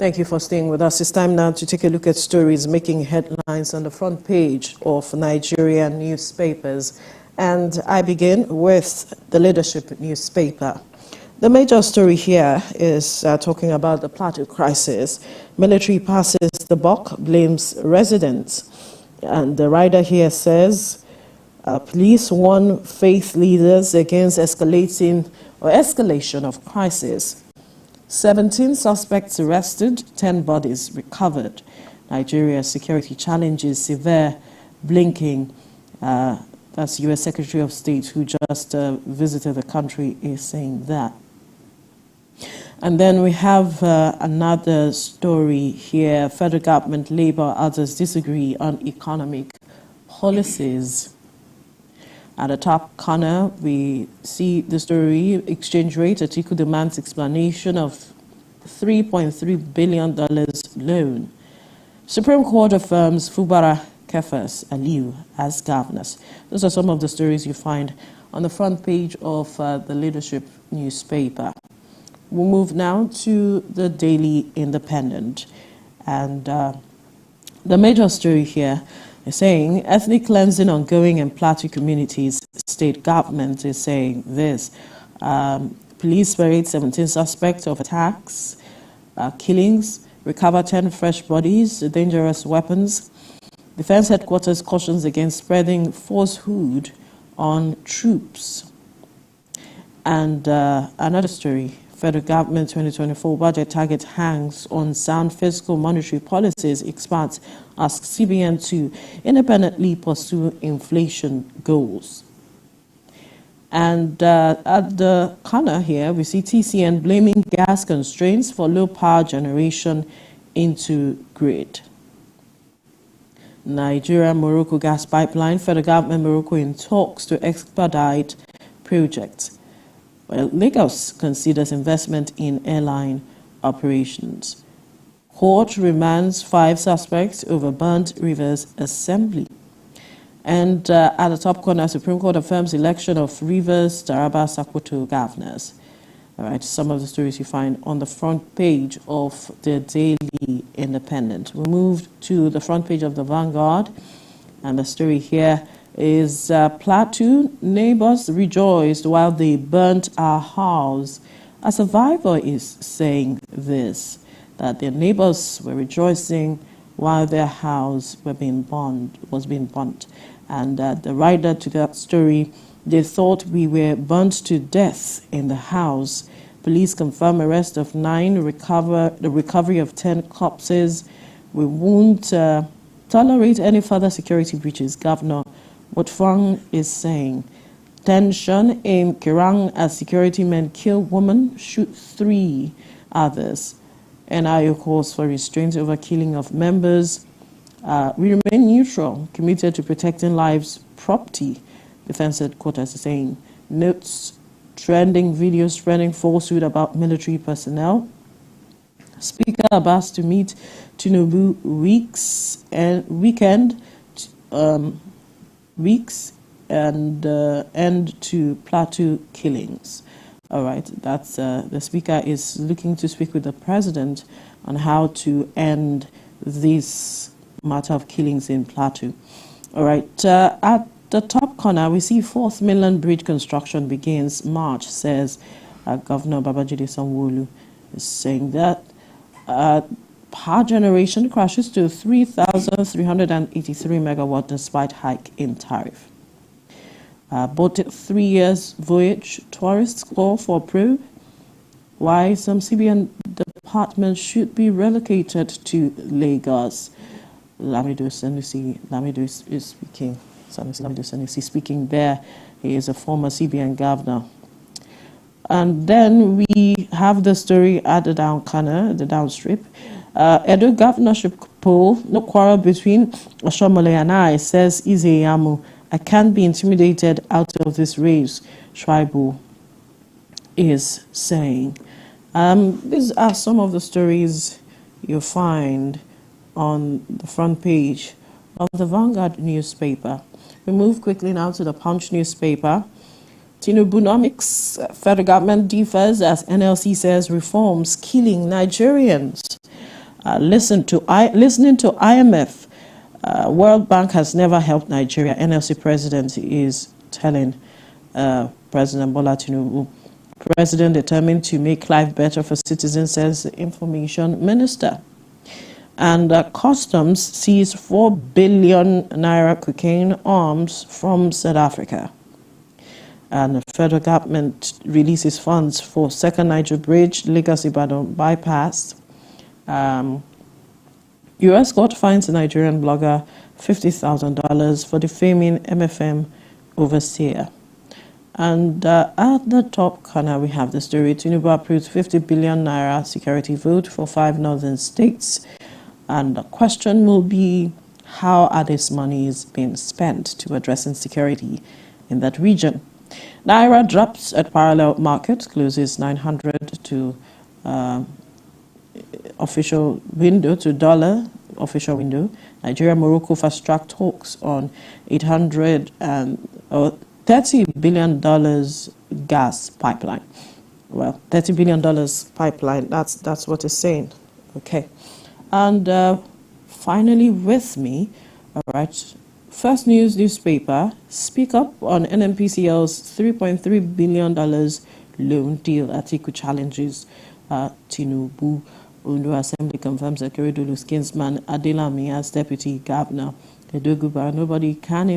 Thank you for staying with us. It's time now to take a look at stories making headlines on the front page of Nigerian newspapers. And I begin with the Leadership newspaper. The major story here is talking about the Plateau crisis. Military passes the buck, blames residents. And the writer here says, police warn faith leaders against escalation of crisis. 17 suspects arrested, 10 bodies recovered. Nigeria's security challenges severe, blinking. That's U.S. Secretary of State who just visited the country is saying that. And then we have another story here. Federal government, Labour, others disagree on economic policies. At the top corner, we see the story, exchange rate. Atiku demands explanation of $3.3 billion loan. Supreme Court affirms Fubara, Kefas, Aliu as governors. Those are some of the stories you find on the front page of the Leadership newspaper. We'll move now to the Daily Independent. And the major story here is saying ethnic cleansing ongoing in Plateau communities. State government is saying this. Police parade 17 suspects of attacks, killings, recover 10 fresh bodies, dangerous weapons. Defense headquarters cautions against spreading falsehood on troops. And another story. Federal government 2024 budget target hangs on sound fiscal monetary policies. Experts ask CBN to independently pursue inflation goals. And at the corner here, we see TCN blaming gas constraints for low power generation into grid. Nigeria-Morocco gas pipeline, federal government Morocco in talks to expedite projects. Well, Lagos considers investment in airline operations. Court remands 5 suspects over burnt Rivers Assembly. And at the top corner, Supreme Court affirms election of Rivers, Taraba, Sokoto governors. All right, some of the stories you find on the front page of the Daily Independent. We move to the front page of the Vanguard, and the story here is Plateau neighbors rejoiced while they burnt our house. A survivor is saying this, that their neighbors were rejoicing while their house was being burnt. And the writer to that story, they thought we were burnt to death in the house. Police confirm arrest of 9, the recovery of 10 corpses. We won't tolerate any further security breaches, Governor Wotfang is saying. Tension in Kirang as security men kill woman, shoot 3 others. NIO calls for restraint over killing of members. We remain neutral, committed to protecting lives, property. Defense headquarters is saying. Notes, trending videos spreading falsehood about military personnel. Speaker Abbas to meet Tinubu weeks and end to Plateau killings. All right, that's the speaker is looking to speak with the president on how to end this matter of killings in Plateau. All right, at the top corner, we see 4th mainland bridge construction begins March, says Governor Babajide Sanwo-Olu is saying that. Power generation crashes to 3,383 megawatt despite hike in tariff. Boated 3 years voyage, tourists call for probe. Why some CBN departments should be relocated to Lagos. Lamido Sanusi is speaking. Lamido Sanusi speaking there. He is a former CBN governor. And then we have the story at the down corner, the downstrip. Edo governorship poll, no quarrel between Oshomole and I, says Izeyamu. I can't be intimidated out of this race, Tribal is saying. These are some of the stories you find on the front page of the Vanguard newspaper. We move quickly now to the Punch newspaper. Tinubunomics, federal government differs as NLC says reforms killing Nigerians. Listening to IMF, World Bank has never helped Nigeria. NLC president is telling President Bola Tinubu. President determined to make life better for citizens, says the information minister. And customs seized 4 billion naira cocaine arms from South Africa. And the federal government releases funds for second Niger Bridge, Lagos-Ibadan bypass. U.S. court fines a Nigerian blogger $50,000 for defaming MFM overseer. And at the top corner, we have the story. Tinubu approves 50 billion naira security vote for 5 northern states. And the question will be, how are these monies being spent to address insecurity in that region? Naira drops at parallel market, closes 900 to official window to dollar official window. Nigeria Morocco fast track talks on $30 billion gas pipeline. Well, $30 billion pipeline. That's what it's saying. Okay, and finally with me, all right. First News newspaper speak up on NNPCL's $3.3 billion loan deal. Atiku challenges Tinubu. Ondo Assembly confirms Akeredolu's kinsman Adelami as deputy governor. Edoguba, nobody can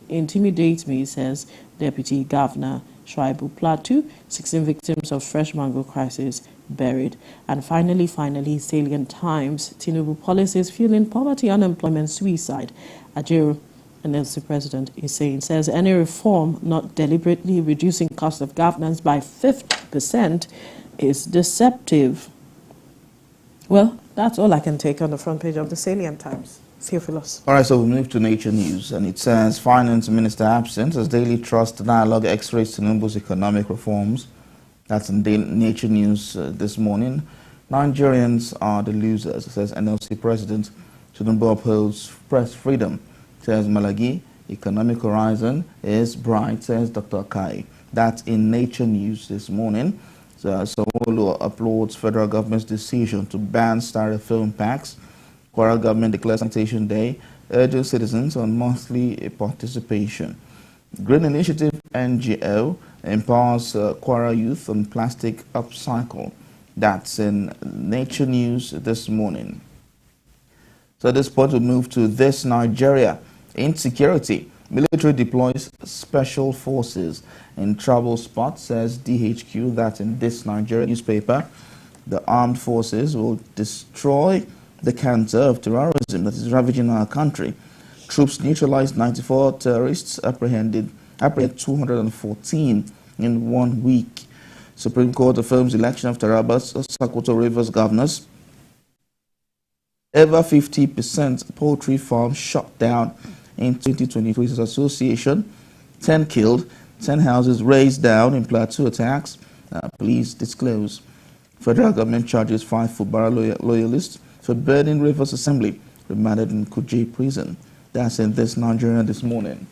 intimidate me, says Deputy Governor Shuaibu. Plateau, 16 victims of fresh mango crisis buried. And finally, salient times. Tinubu policies fueling poverty, unemployment, suicide. Ajero, NLC president, is saying, says any reform not deliberately reducing cost of governance by 50% is deceptive. Well, that's all I can take on the front page of the Salient Times. Theophilus. All right, so we move to Nature News, and it says Finance Minister absent as Daily Trust dialogue x-rays Tinubu's economic reforms. That's in Nature News this morning. Nigerians are the losers, says NLC President. Tinubu upholds press freedom, says Malagi. Economic horizon is bright, says Dr. Akai. That's in Nature News this morning. Sanwo-Olu applauds federal government's decision to ban styrofoam packs. Kwara government declares Sanitation Day, urges citizens on monthly participation. Green Initiative NGO empowers Kwara youth on plastic upcycle. That's in Nature News this morning. So at this point, we move to this Nigeria. Insecurity. Military deploys special forces in trouble spots, says DHQ. That's in this Nigeria newspaper. The armed forces will destroy the cancer of terrorism that is ravaging our country. Troops neutralized 94 terrorists, apprehended 214 in 1 week. Supreme Court affirms election of Taraba's Sokoto Rivers governors. Ever 50% poultry farms shut down in 2023 association. 10 killed, 10 houses razed down in Plateau attacks. Police disclose. Federal government charges 5 Fubara loyalists for burning Rivers Assembly, remanded in Kuje prison. That's in this Nigeria this morning.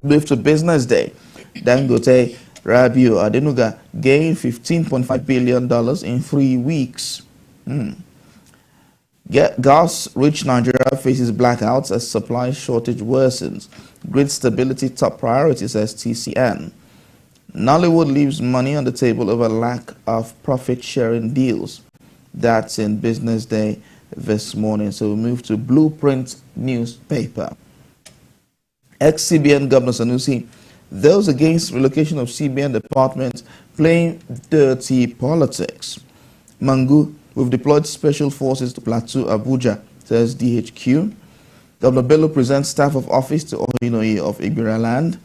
Move to Business Day. Dangote Rabiu Adenuga gained $15.5 billion in 3 weeks. Gas-rich Nigeria faces blackouts as supply shortage worsens. Grid stability top priority, says TCN. Nollywood leaves money on the table over lack of profit-sharing deals. That's in Business Day this morning. So we move to Blueprint newspaper. Ex-CBN Governor Sanusi, those against relocation of CBN department playing dirty politics. Mangu, we've deployed special forces to Plateau, Abuja, says DHQ. Governor Bello presents staff of office to Ohinoyi of Igbira land.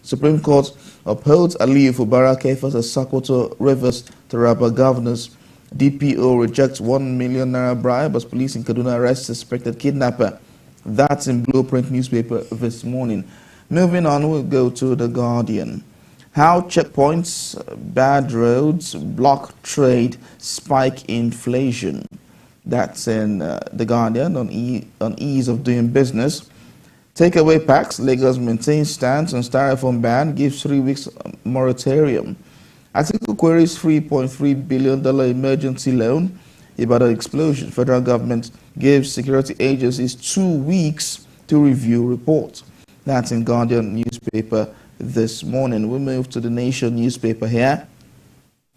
Supreme Court upholds Aliyu Fubara Kefas as Sokoto Rivers Taraba governors. DPO rejects 1 million naira bribe as police in Kaduna arrests suspected kidnapper. That's in Blueprint newspaper this morning. Moving on, we'll go to The Guardian. How checkpoints, bad roads, block trade, spike inflation. That's in The Guardian on ease of doing business. Takeaway packs, Lagos maintains stance on styrofoam ban, gives 3 weeks moratorium. Atiku queries $3.3 billion emergency loan. about the explosion. Federal government gives security agencies 2 weeks to review reports. That's in Guardian newspaper this morning. We move to the Nation newspaper here.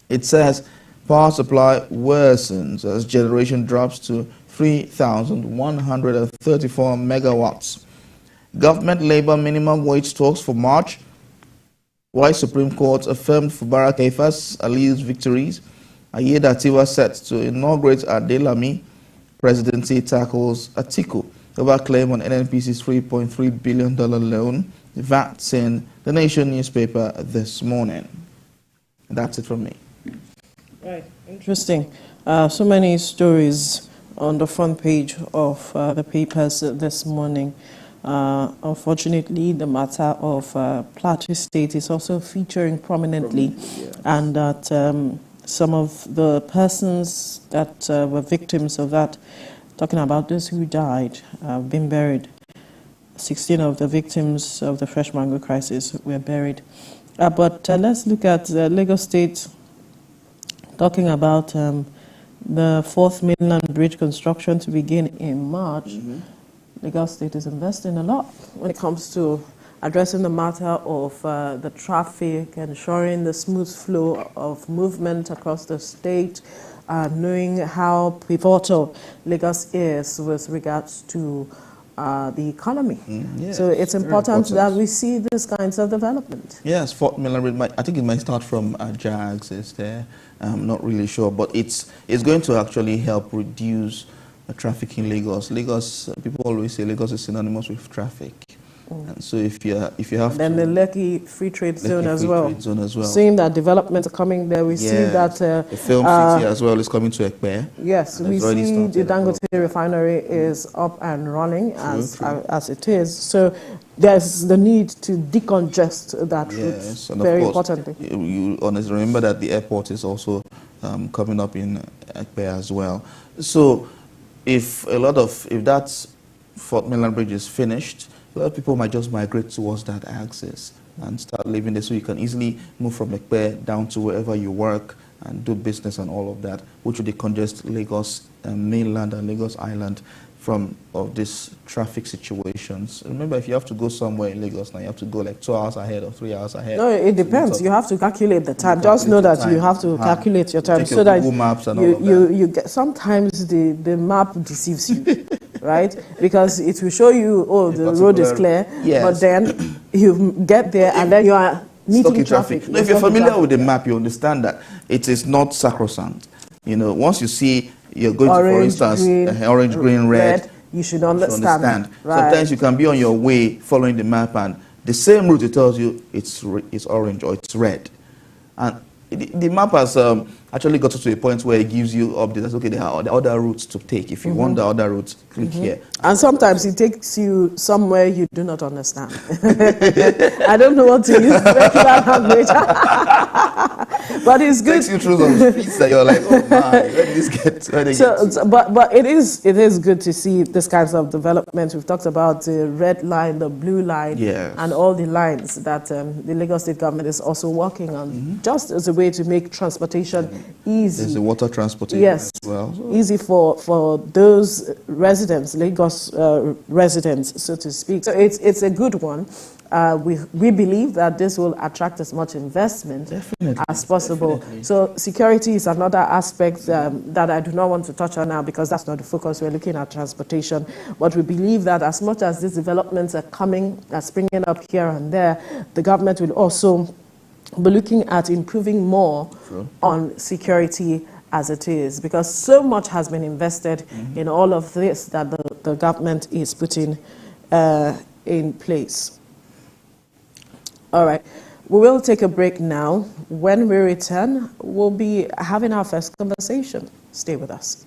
It says power supply worsens as generation drops to 3,134 megawatts. Government labor minimum wage talks for March. Why Supreme Court affirmed Fubarak Keifas Aliu's victories. Ayedatiwa set to inaugurate Adelami. Presidency tackles Atiku over claim on NNPC's $3.3 billion loan. That's in the Nation newspaper this morning. That's it from me. Right, interesting. So many stories on the front page of the papers this morning. Unfortunately, the matter of Plateau State is also featuring prominently, and that some of the persons that were victims of that, talking about those who died, have been buried. 16 of the victims of the fresh mango crisis were buried. But let's look at Lagos State, talking about the 4th mainland bridge construction to begin in March. Lagos State is investing a lot when it comes to addressing the matter of the traffic, ensuring the smooth flow of movement across the state, knowing how pivotal Lagos is with regards to the economy. Yes, so it's important that we see these kinds of development. Yes, 4th mainland bridge, I think it might start from JAGS, is there? I'm not really sure, but it's going to actually help reduce traffic in Lagos. People always say Lagos is synonymous with traffic. And so if you have then the Lekki Free Trade Zone as well. Well. Seeing that development coming there, we see that the film city as well is coming to Ekpe. Yes, we see the Dangote refinery is up and running as it is. So there's the need to decongest that route very importantly. You honestly remember that the airport is also coming up in Ekpe as well. So if that 4th mainland bridge is finished, a lot of people might just migrate towards that axis and start living there, so you can easily move from Ekpe down to wherever you work and do business and all of that, which would decongest Lagos mainland and Lagos Island from these traffic situations. Remember, if you have to go somewhere in Lagos now, you have to go like 2 hours ahead or 3 hours ahead. No, it depends. You have to calculate the time. Just know that you have to calculate your time so that maps and you get. Sometimes the map deceives you, right? Because it will show you, oh, the road is clear, but then you get there and then you are meeting traffic. No, if you're familiar with the map, you understand that it is not sacrosanct. You know, once you see you're going orange, to, for instance, green, orange, green, red, you should understand. Right. Sometimes you can be on your way following the map and the same route it tells you it's orange or it's red. And the map has actually got to a point where it gives you updates. Okay, there are the other routes to take. If you want the other routes, click here. And sometimes it takes you somewhere you do not understand. I don't know what to use regular language. But it's good. It takes you through some streets that you're like, oh my, where did this get? But it is good to see this kinds of development. We've talked about the red line, the blue line, and all the lines that the Lagos State government is also working on, just as a way to make transportation easy. There's the water transportation as well. Easy for those residents, Lagos residents, so to speak. So it's a good one. We believe that this will attract as much investment as possible. So security is another aspect that I do not want to touch on now because that's not the focus. We're looking at transportation. But we believe that as much as these developments are springing up here and there, the government will also be looking at improving more on security as it is, because so much has been invested in all of this that the government is putting in place. All right, we will take a break now. When we return, we'll be having our first conversation. Stay with us.